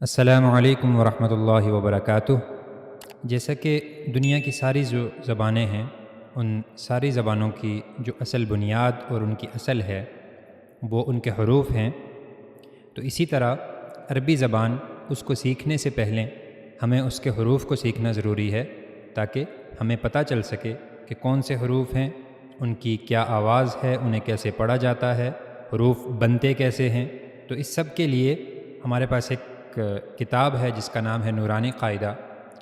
السلام علیکم ورحمۃ اللہ وبرکاتہ۔ جیسا کہ دنیا کی ساری جو زبانیں ہیں ان ساری زبانوں کی جو اصل بنیاد اور ان کی اصل ہے وہ ان کے حروف ہیں، تو اسی طرح عربی زبان اس کو سیکھنے سے پہلے ہمیں اس کے حروف کو سیکھنا ضروری ہے تاکہ ہمیں پتہ چل سکے کہ کون سے حروف ہیں، ان کی کیا آواز ہے، انہیں کیسے پڑھا جاتا ہے، حروف بنتے کیسے ہیں۔ تو اس سب کے لیے ہمارے پاس ایک کتاب ہے جس کا نام ہے نورانی قاعدہ۔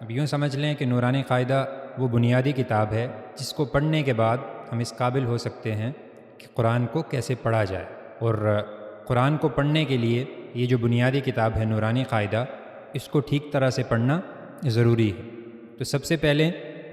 اب یوں سمجھ لیں کہ نورانی قاعدہ وہ بنیادی کتاب ہے جس کو پڑھنے کے بعد ہم اس قابل ہو سکتے ہیں کہ قرآن کو کیسے پڑھا جائے، اور قرآن کو پڑھنے کے لیے یہ جو بنیادی کتاب ہے نورانی قاعدہ، اس کو ٹھیک طرح سے پڑھنا ضروری ہے۔ تو سب سے پہلے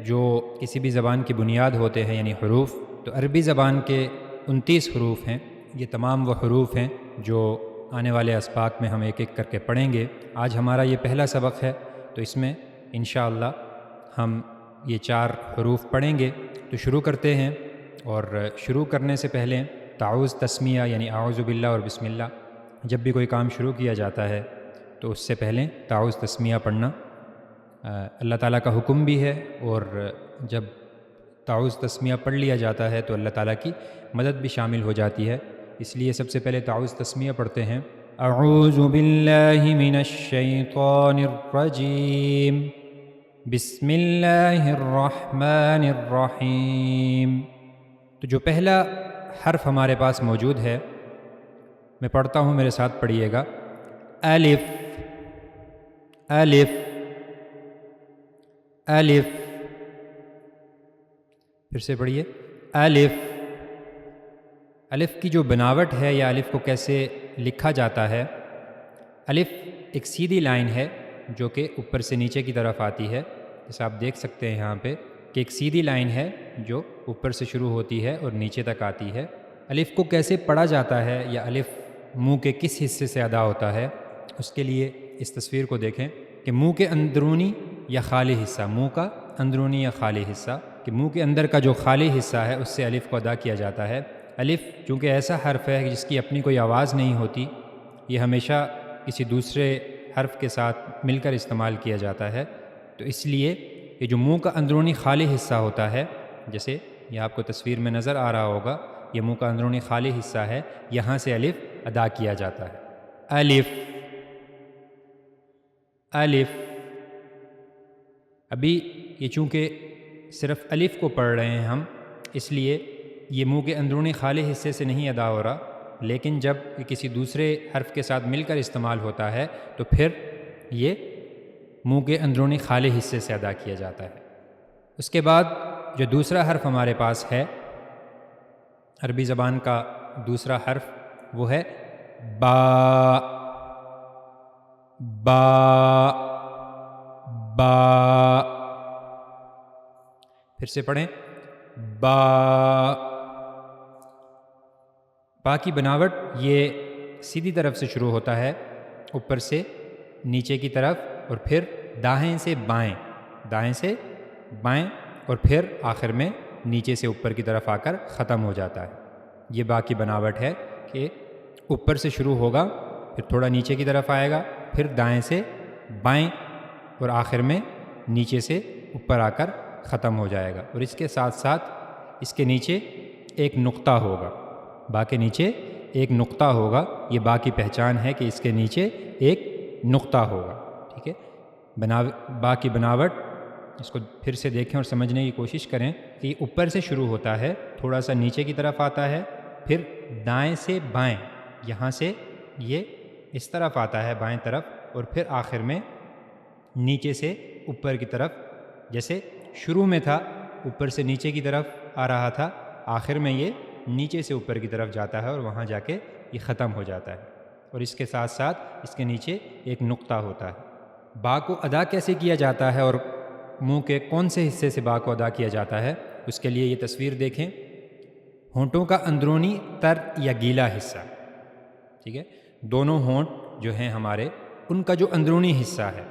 جو کسی بھی زبان کی بنیاد ہوتے ہیں یعنی حروف، تو عربی زبان کے 29 حروف ہیں۔ یہ تمام وہ حروف ہیں جو آنے والے اسباق میں ہم ایک ایک کر کے پڑھیں گے۔ آج ہمارا یہ پہلا سبق ہے، تو اس میں انشاءاللہ ہم یہ 4 حروف پڑھیں گے۔ تو شروع کرتے ہیں، اور شروع کرنے سے پہلے تعوذ تسمیہ یعنی اعوذ باللہ اور بسم اللہ، جب بھی کوئی کام شروع کیا جاتا ہے تو اس سے پہلے تعوذ تسمیہ پڑھنا اللہ تعالیٰ کا حکم بھی ہے، اور جب تعوذ تسمیہ پڑھ لیا جاتا ہے تو اللہ تعالیٰ کی مدد بھی شامل ہو جاتی ہے۔ اس لیے سب سے پہلے تعوذ تسمیہ پڑھتے ہیں۔ اعوذ باللہ من الشیطان الرجیم، بسم اللہ الرحمن الرحیم۔ تو جو پہلا حرف ہمارے پاس موجود ہے، میں پڑھتا ہوں، میرے ساتھ پڑھیے گا۔ الف الف الف، پھر سے پڑھیے الف۔ الف کی جو بناوٹ ہے یا الف کو کیسے لکھا جاتا ہے، الف ایک سیدھی لائن ہے جو کہ اوپر سے نیچے کی طرف آتی ہے، جیسے آپ دیکھ سکتے ہیں یہاں پہ کہ ایک سیدھی لائن ہے جو اوپر سے شروع ہوتی ہے اور نیچے تک آتی ہے۔ الف کو کیسے پڑھا جاتا ہے یا الف منہ کے کس حصے سے ادا ہوتا ہے، اس کے لیے اس تصویر کو دیکھیں کہ منہ کے اندرونی یا خالی حصہ، منہ کا اندرونی یا خالی حصہ، کہ منہ کے اندر کا جو خالی حصہ ہے اس سے الف کو ادا کیا جاتا ہے۔ الف چونکہ ایسا حرف ہے جس کی اپنی کوئی آواز نہیں ہوتی، یہ ہمیشہ کسی دوسرے حرف کے ساتھ مل کر استعمال کیا جاتا ہے، تو اس لیے یہ جو منہ کا اندرونی خالی حصہ ہوتا ہے، جیسے یہ آپ کو تصویر میں نظر آ رہا ہوگا، یہ منہ کا اندرونی خالی حصہ ہے، یہاں سے الف ادا کیا جاتا ہے۔ الف الف۔ ابھی یہ چونکہ صرف الف کو پڑھ رہے ہیں ہم، اس لیے یہ منہ کے اندرونی خالی حصے سے نہیں ادا ہو رہا، لیکن جب یہ کسی دوسرے حرف کے ساتھ مل کر استعمال ہوتا ہے تو پھر یہ منہ کے اندرونی خالی حصے سے ادا کیا جاتا ہے۔ اس کے بعد جو دوسرا حرف ہمارے پاس ہے عربی زبان کا، دوسرا حرف وہ ہے با۔ با با، پھر سے پڑھیں با۔ با کی بناوٹ یہ سیدھی طرف سے شروع ہوتا ہے، اوپر سے نیچے کی طرف، اور پھر دائیں سے بائیں، دائیں سے بائیں، اور پھر آخر میں نیچے سے اوپر کی طرف آ کر ختم ہو جاتا ہے۔ یہ با کی بناوٹ ہے کہ اوپر سے شروع ہوگا، پھر تھوڑا نیچے کی طرف آئے گا، پھر دائیں سے بائیں، اور آخر میں نیچے سے اوپر آ کر ختم ہو جائے گا، اور اس کے ساتھ ساتھ اس کے نیچے ایک نقطہ ہوگا۔ با کے نیچے ایک نقطہ ہوگا، یہ با کی پہچان ہے کہ اس کے نیچے ایک نقطہ ہوگا، ٹھیک ہے۔ با کی بناوٹ اس کو پھر سے دیکھیں اور سمجھنے کی کوشش کریں کہ یہ اوپر سے شروع ہوتا ہے، تھوڑا سا نیچے کی طرف آتا ہے، پھر دائیں سے بائیں، یہاں سے یہ اس طرف آتا ہے بائیں طرف، اور پھر آخر میں نیچے سے اوپر کی طرف، جیسے شروع میں تھا اوپر سے نیچے کی طرف آ رہا تھا، آخر میں یہ نیچے سے اوپر کی طرف جاتا ہے اور وہاں جا کے یہ ختم ہو جاتا ہے، اور اس کے ساتھ ساتھ اس کے نیچے ایک نقطہ ہوتا ہے۔ با کو ادا کیسے کیا جاتا ہے اور منہ کے کون سے حصے سے با کو ادا کیا جاتا ہے، اس کے لیے یہ تصویر دیکھیں۔ ہونٹوں کا اندرونی تر یا گیلا حصہ، ٹھیک ہے، دونوں ہونٹ جو ہیں ہمارے، ان کا جو اندرونی حصہ ہے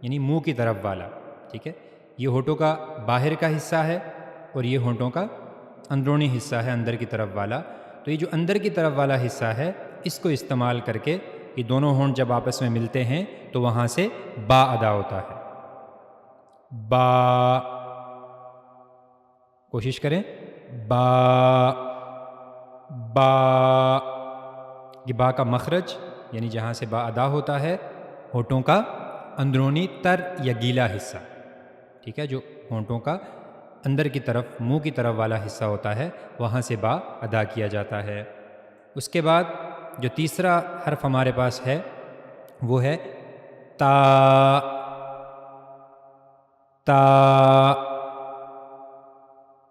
یعنی منہ کی طرف والا، ٹھیک ہے، یہ ہونٹوں کا باہر کا حصہ ہے اور یہ ہونٹوں کا اندرونی حصہ ہے اندر کی طرف والا۔ تو یہ جو اندر کی طرف والا حصہ ہے، اس کو استعمال کر کے یہ دونوں ہونٹ جب آپس میں ملتے ہیں تو وہاں سے با ادا ہوتا ہے. با، کوشش کریں. با با. یہ با کا مخرج یعنی جہاں سے با ادا ہوتا ہے ہونٹوں کا اندرونی تر یا گیلا حصہ، ٹھیک ہے، جو ہونٹوں کا اندر کی طرف منہ کی طرف والا حصہ ہوتا ہے وہاں سے با ادا کیا جاتا ہے. اس کے بعد جو تیسرا حرف ہمارے پاس ہے وہ ہے تا. تا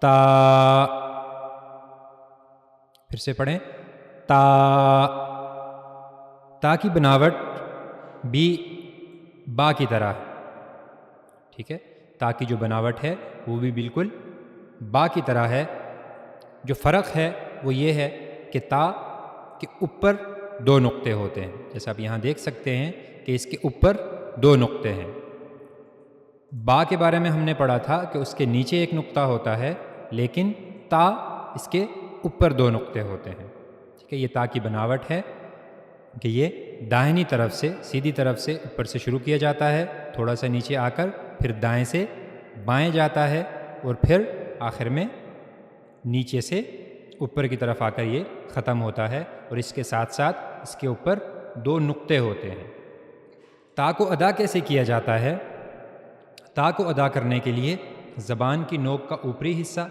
تا. پھر سے پڑھیں. تا. تا کی بناوٹ بھی با کی طرح ہے، ٹھیک ہے. تا کی جو بناوٹ ہے وہ بھی بالکل با کی طرح ہے. جو فرق ہے وہ یہ ہے کہ تا کے اوپر دو نقطے ہوتے ہیں، جیسا آپ یہاں دیکھ سکتے ہیں کہ اس کے اوپر دو نقطے ہیں. با کے بارے میں ہم نے پڑھا تھا کہ اس کے نیچے ایک نقطہ ہوتا ہے، لیکن تا اس کے اوپر دو نقطے ہوتے ہیں، ٹھیک ہے. یہ تا کی بناوٹ ہے کہ یہ داہنی طرف سے سیدھی طرف سے اوپر سے شروع کیا جاتا ہے، تھوڑا سا نیچے آ کر پھر دائیں سے بائیں جاتا ہے اور پھر آخر میں نیچے سے اوپر کی طرف آ کر یہ ختم ہوتا ہے. اور اس کے ساتھ ساتھ اس کے اوپر دو نقطے ہوتے ہیں. تا کو ادا کیسے کیا جاتا ہے؟ تا کو ادا کرنے کے لیے زبان کی نوک کا اوپری حصہ،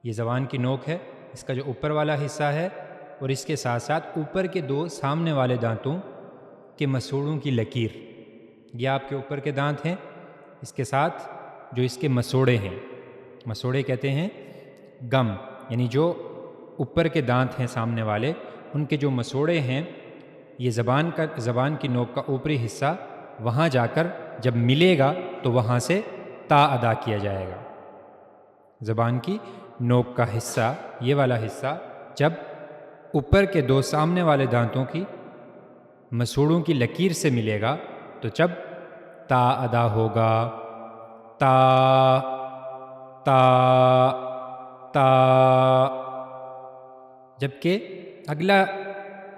یہ زبان کی نوک ہے، اس کا جو اوپر والا حصہ ہے، اور اس کے ساتھ ساتھ اوپر کے دو سامنے والے دانتوں کے مسوڑوں کی لکیر، یہ آپ کے اوپر کے دانت ہیں، اس کے ساتھ جو اس کے مسوڑے ہیں، مسوڑے کہتے ہیں گم، یعنی جو اوپر کے دانت ہیں سامنے والے، ان کے جو مسوڑے ہیں، یہ زبان کی نوک کا اوپری حصہ وہاں جا کر جب ملے گا تو وہاں سے تا ادا کیا جائے گا. زبان کی نوک کا حصہ، یہ والا حصہ جب اوپر کے دو سامنے والے دانتوں کی مسوڑوں کی لکیر سے ملے گا تو جب تا ادا ہوگا. تا تا تا. جبکہ اگلا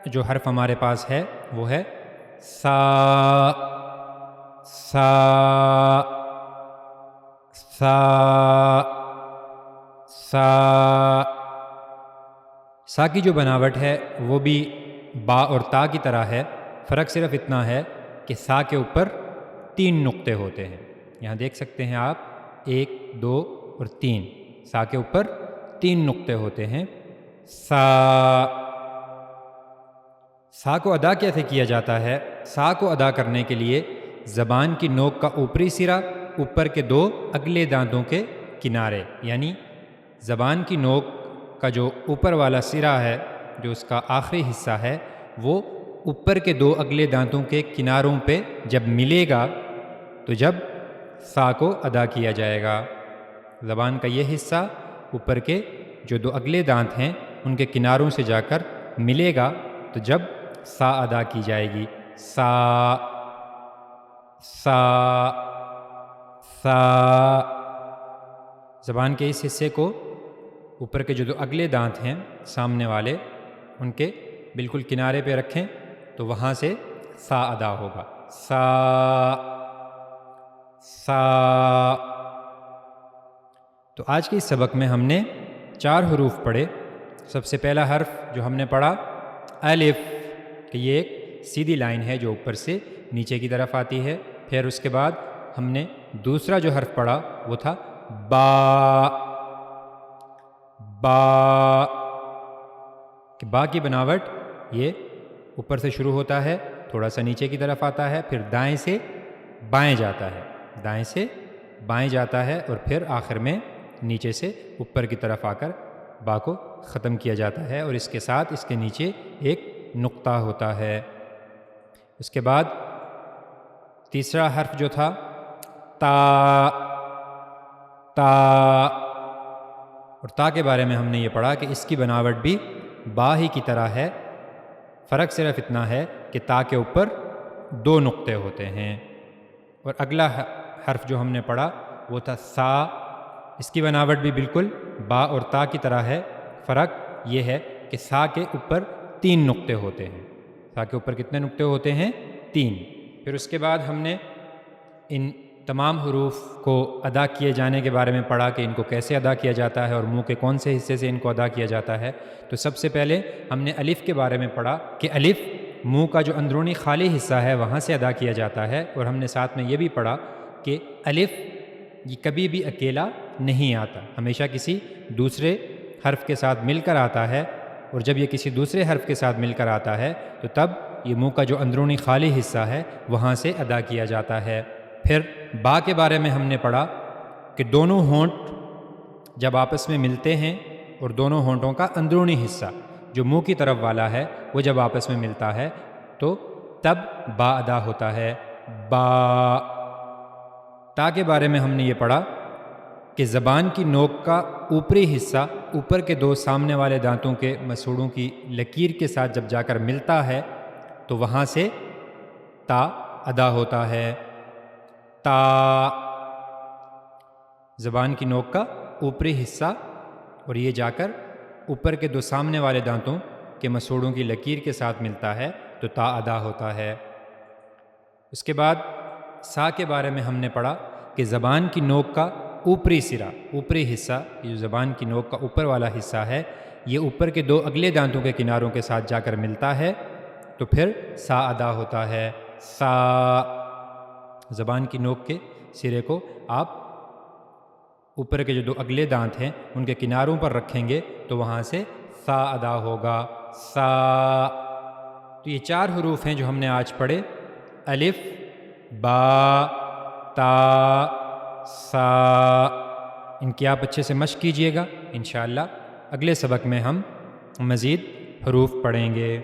جو حرف ہمارے پاس ہے وہ ہے سا. سا سا سا. سا کی جو بناوٹ ہے وہ بھی با اور تا کی طرح ہے، فرق صرف اتنا ہے کہ سا کے اوپر تین نقطے ہوتے ہیں. یہاں دیکھ سکتے ہیں آپ، 1 2 اور 3، سا کے اوپر تین نقطے ہوتے ہیں. سا. سا کو ادا کیسے کیا جاتا ہے؟ سا کو ادا کرنے کے لیے زبان کی نوک کا اوپری سرا اوپر کے دو اگلے دانتوں کے کنارے، یعنی زبان کی نوک کا جو اوپر والا سرا ہے، جو اس کا آخری حصہ ہے، وہ اوپر کے دو اگلے دانتوں کے کناروں پہ جب ملے گا تو جب سا کو ادا کیا جائے گا. زبان کا یہ حصہ اوپر کے جو دو اگلے دانت ہیں ان کے کناروں سے جا کر ملے گا تو جب سا ادا کی جائے گی. سا سا سا. زبان کے اس حصے کو اوپر کے جو دو اگلے دانت ہیں سامنے والے، ان کے بالکل کنارے پہ رکھیں تو وہاں سے سا ادا ہوگا. سا سا. تو آج کے اس سبق میں ہم نے 4 حروف پڑھے. سب سے پہلا حرف جو ہم نے پڑھا الف، کہ یہ ایک سیدھی لائن ہے جو اوپر سے نیچے کی طرف آتی ہے. پھر اس کے بعد ہم نے دوسرا جو حرف پڑھا وہ تھا با. با، کہ با کی بناوٹ یہ اوپر سے شروع ہوتا ہے، تھوڑا سا نیچے کی طرف آتا ہے، پھر دائیں سے بائیں جاتا ہے، دائیں سے بائیں جاتا ہے، اور پھر آخر میں نیچے سے اوپر کی طرف آ کر با کو ختم کیا جاتا ہے، اور اس کے ساتھ اس کے نیچے ایک نقطہ ہوتا ہے. اس کے بعد تیسرا حرف جو تھا تا. تا، اور تا کے بارے میں ہم نے یہ پڑھا کہ اس کی بناوٹ بھی با ہی کی طرح ہے، فرق صرف اتنا ہے کہ تا کے اوپر 2 نقطے ہوتے ہیں. اور اگلا حرف جو ہم نے پڑھا وہ تھا سا. اس کی بناوٹ بھی بالکل با اور تا کی طرح ہے، فرق یہ ہے کہ سا کے اوپر 3 نقطے ہوتے ہیں. سا کے اوپر کتنے نقطے ہوتے ہیں؟ 3۔ پھر اس کے بعد ہم نے ان تمام حروف کو ادا کیے جانے کے بارے میں پڑھا کہ ان کو کیسے ادا کیا جاتا ہے اور منہ کے کون سے حصے سے ان کو ادا کیا جاتا ہے۔ تو سب سے پہلے ہم نے الف کے بارے میں پڑھا کہ الف منہ کا جو اندرونی خالی حصہ ہے وہاں سے ادا کیا جاتا ہے، اور ہم نے ساتھ میں یہ بھی پڑھا کہ الف یہ کبھی بھی اکیلا نہیں آتا، ہمیشہ کسی دوسرے حرف کے ساتھ مل کر آتا ہے، اور جب یہ کسی دوسرے حرف کے ساتھ مل کر آتا ہے تو تب یہ منہ کا جو اندرونی خالی حصہ ہے وہاں سے ادا کیا جاتا ہے۔ پھر با کے بارے میں ہم نے پڑھا کہ دونوں ہونٹ جب آپس میں ملتے ہیں اور دونوں ہونٹوں کا اندرونی حصہ جو منہ کی طرف والا ہے وہ جب آپس میں ملتا ہے تو تب با ادا ہوتا ہے، با۔ تا کے بارے میں ہم نے یہ پڑھا کہ زبان کی نوک کا اوپری حصہ اوپر کے 2 سامنے والے دانتوں کے مسوڑوں کی لکیر کے ساتھ جب جا کر ملتا ہے تو وہاں سے تا ادا ہوتا ہے، تا۔ زبان کی نوک کا اوپری حصہ اور یہ جا کر اوپر کے 2 سامنے والے دانتوں کے مسوڑوں کی لکیر کے ساتھ ملتا ہے تو تا ادا ہوتا ہے۔ اس کے بعد سا کے بارے میں ہم نے پڑھا کہ زبان کی نوک کا اوپری سرا، اوپری حصہ، یہ جو زبان کی نوک کا اوپر والا حصہ ہے یہ اوپر کے 2 اگلے دانتوں کے کناروں کے ساتھ جا کر ملتا ہے تو پھر سا ادا ہوتا ہے، سا۔ زبان کی نوک کے سرے کو آپ اوپر کے جو 2 اگلے دانت ہیں ان کے کناروں پر رکھیں گے تو وہاں سے سا ادا ہوگا، سا۔ تو یہ 4 حروف ہیں جو ہم نے آج پڑھے، الف، با، تا، سا۔ ان کی آپ اچھے سے مشق کیجئے گا، انشاءاللہ اگلے سبق میں ہم مزید حروف پڑھیں گے۔